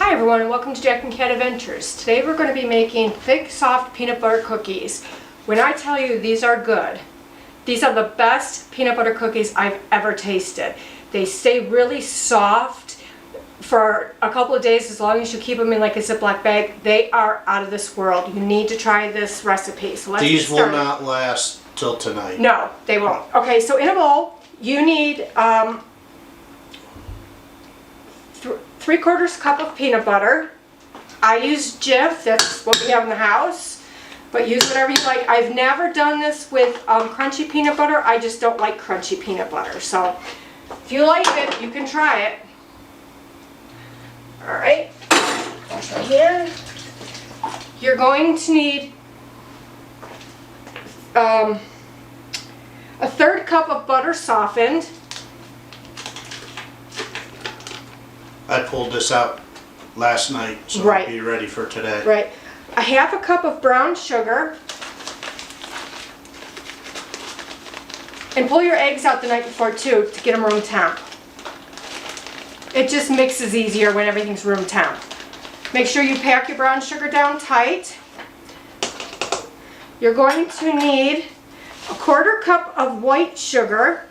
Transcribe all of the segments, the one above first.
Hi everyone and welcome to Jack and Cat Adventures. Today we're going to be making thick, soft peanut butter cookies. When I tell you these are good, these are the best peanut butter cookies I've ever tasted. They stay really soft for a couple of days as long as you keep them in like a Ziploc bag. They are out of this world. You need to try this recipe. So let's These get started. will not last till tonight. No, they won't. Okay, so in a bowl you need 3/4 cup of peanut butter. I use Jif, that's what we have in the house, but use whatever you like. I've never done this with crunchy peanut butter. I just don't like crunchy peanut butter. So if you like it, you can try it. Alright, right here. You're going to need a 1/3 cup of butter softened. I pulled this out last night, so Right. I'll be ready for today. Right. A 1/2 cup of brown sugar. And pull your eggs out the night before too to get them room temp. It just mixes easier when everything's room temp. Make sure you pack your brown sugar down tight. You're going to need a 1/4 cup of white sugar.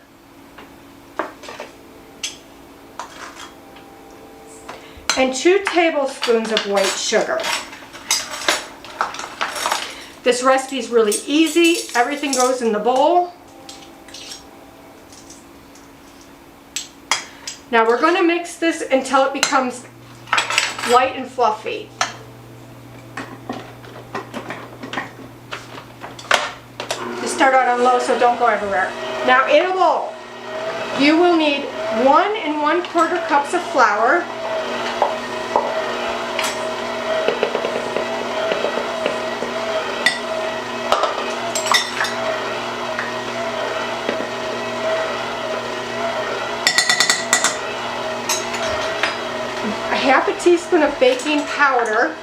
And 2 tablespoons of white sugar. This recipe is really easy. Everything goes in the bowl. Now we're going to mix this until it becomes light and fluffy. Just start out on low so don't go everywhere. Now in a bowl, you will need 1 1/4 cups of flour. A 1/2 teaspoon of baking powder,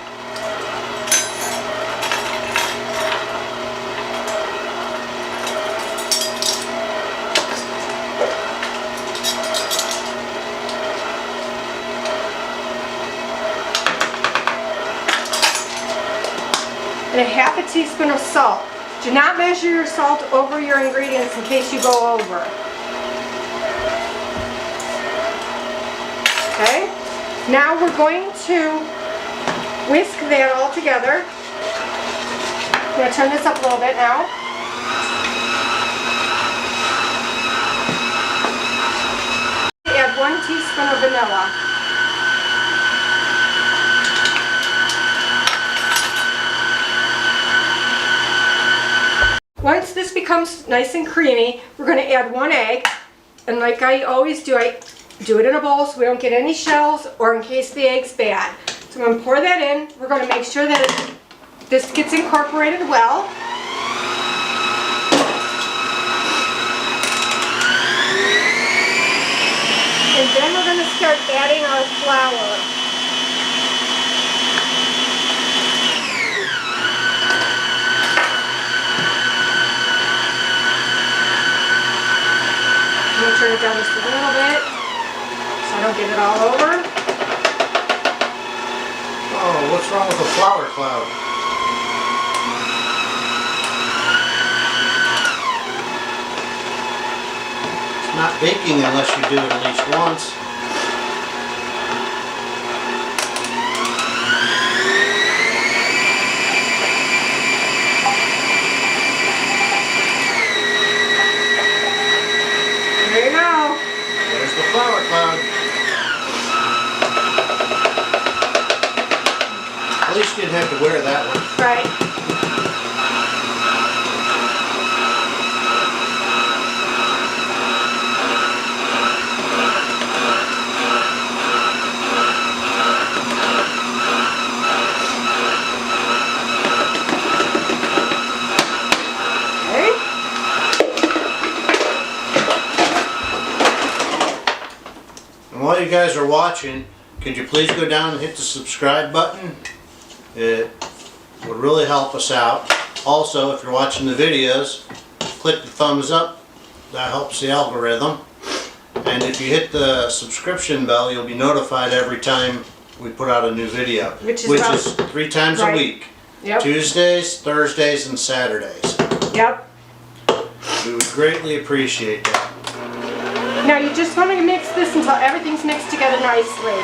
and a 1/2 teaspoon of salt. Do not measure your salt over your ingredients in case you go over. Okay? Now we're going to whisk that all together. I'm going to turn this up a little bit now. Add 1 teaspoon of vanilla. Once this becomes nice and creamy, we're going to add 1 egg. And like I always do, I do it in a bowl so we don't get any shells or in case the egg's bad. So I'm going to pour that in. We're going to make sure that this gets incorporated well. And then we're going to start adding our flour. I'm going to turn it down just a little bit so I don't get it all over. Oh, what's wrong with the flour cloud? It's not baking unless you do it at least once. There you go. There's the flour cloud. At least you didn't have to wear that one. Right. Okay. And while you guys are watching, could you please go down and hit the subscribe button? It would really help us out. Also, if you're watching the videos, click the thumbs up. That helps the algorithm. And if you hit the subscription bell, you'll be notified every time we put out a new video, Which is is 3 times a Right. week. Yep. Tuesdays, Thursdays, and Saturdays. Yep. We would greatly appreciate that. Now you just want to mix this until everything's mixed together nicely.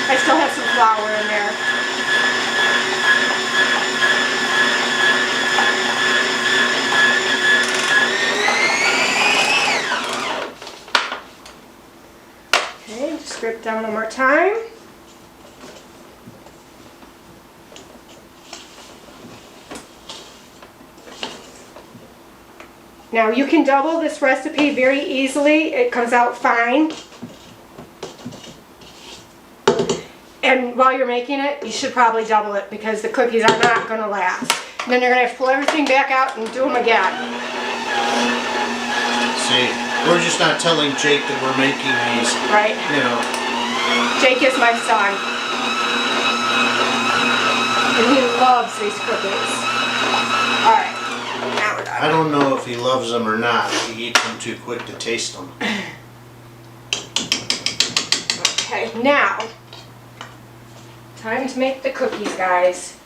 I still have some flour in there. Okay, just grip down one more time. Now you can double this recipe very easily. It comes out fine. And while you're making it, you should probably double it because the cookies are not going to last. And then you're going to have to pull everything back out and do them again. See, we're just not telling Jake that we're making these. Right. You know. Jake is my son. And he loves these cookies. Alright, now we're done. I don't know if he loves them or not. He eats them too quick to taste them. Okay, now, time to make the cookies, guys.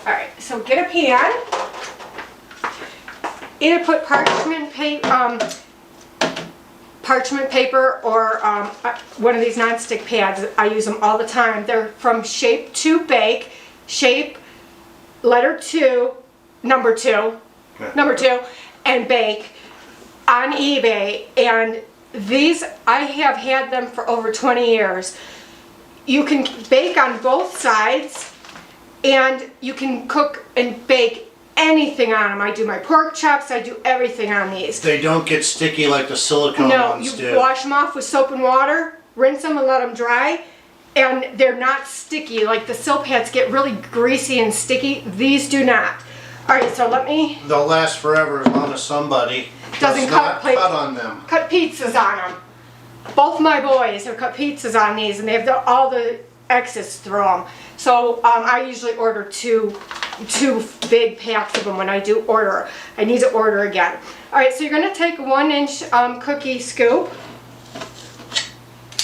Alright, so get a pan. Either put parchment paper or one of these non-stick pads. I use them all the time. They're from Shape to Bake. Shape, letter 2, number 2, and Bake on eBay. And these, I have had them for over 20 years. You can bake on both sides, and you can cook and bake anything on them. I do my pork chops, I do everything on these. They don't get sticky like the silicone ones do. No, you wash them off with soap and water, rinse them and let them dry, and they're not sticky. Like the Silpads get really greasy and sticky. These do not. Alright, so let me... They'll last forever as long as somebody does not cut on them. Cut pizzas on them. Both my boys have cut pizzas on these, and they have all the excess through them. So I usually order two big packs of them when I do order. I need to order again. Alright, so you're going to take a 1-inch cookie scoop,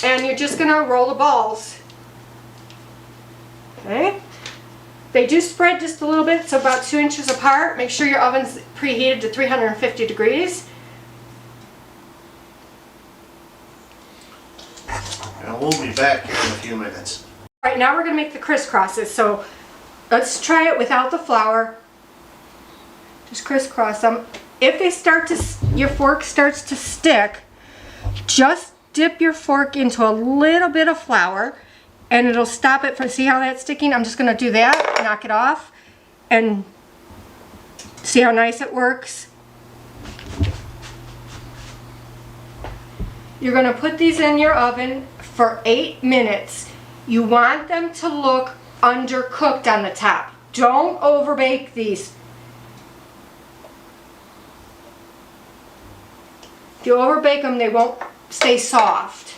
and you're just going to roll the balls. Okay? They do spread just a little bit, so about 2 inches apart. Make sure your oven's preheated to 350 degrees. And we'll be back here in a few minutes. Alright, now we're going to make the crisscrosses. So let's try it without the flour. Just crisscross them. If they start to, your fork starts to stick, just dip your fork into a little bit of flour and it'll stop it from, see how that's sticking? I'm just going to do that, knock it off, and see how nice it works. You're going to put these in your oven for 8 minutes. You want them to look undercooked on the top. Don't overbake these. If you overbake them, they won't stay soft.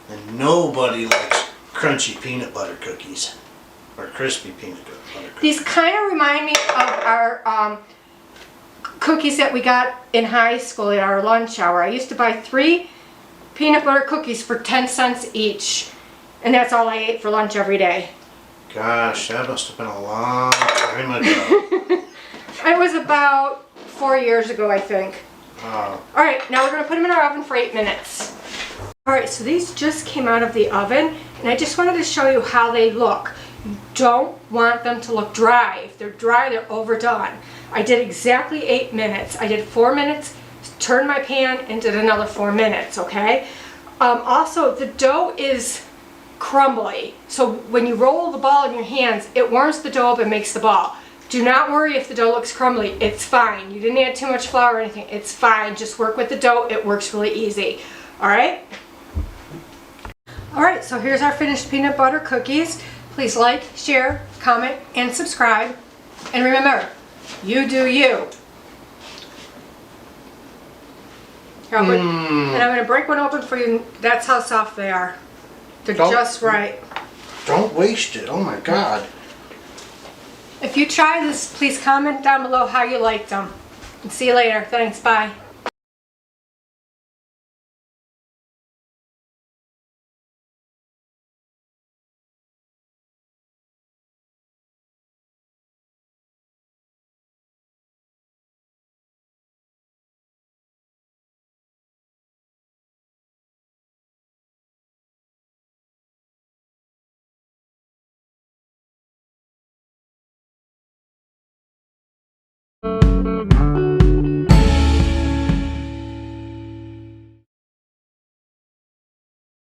And nobody likes crunchy peanut butter cookies. Or crispy peanut butter cookies. These kind of remind me of our cookies that we got in high school at our lunch hour. I used to buy 3 peanut butter cookies for 10 cents each. And that's all I ate for lunch every day. Gosh, that must have been a long time ago. It was about 4 years ago, I think. Oh. Alright, now we're going to put them in our oven for 8 minutes. Alright, so these just came out of the oven, and I just wanted to show you how they look. You don't want them to look dry. If they're dry, they're overdone. I did exactly 8 minutes. I did 4 minutes, turned my pan, and did another 4 minutes, okay? Also, the dough is crumbly, so when you roll the ball in your hands, it warms the dough up and makes the ball. Do not worry if the dough looks crumbly. It's fine. You didn't add too much flour or anything. It's fine. Just work with the dough. It works really easy. Alright? Alright, so here's our finished peanut butter cookies. Please like, share, comment, and subscribe. And remember, you do you. Here, and I'm going to break one open for you. That's how soft they are. They're just right. Don't waste it. Oh my God. If you try this, please comment down below how you liked them. And see you later. Thanks. Bye.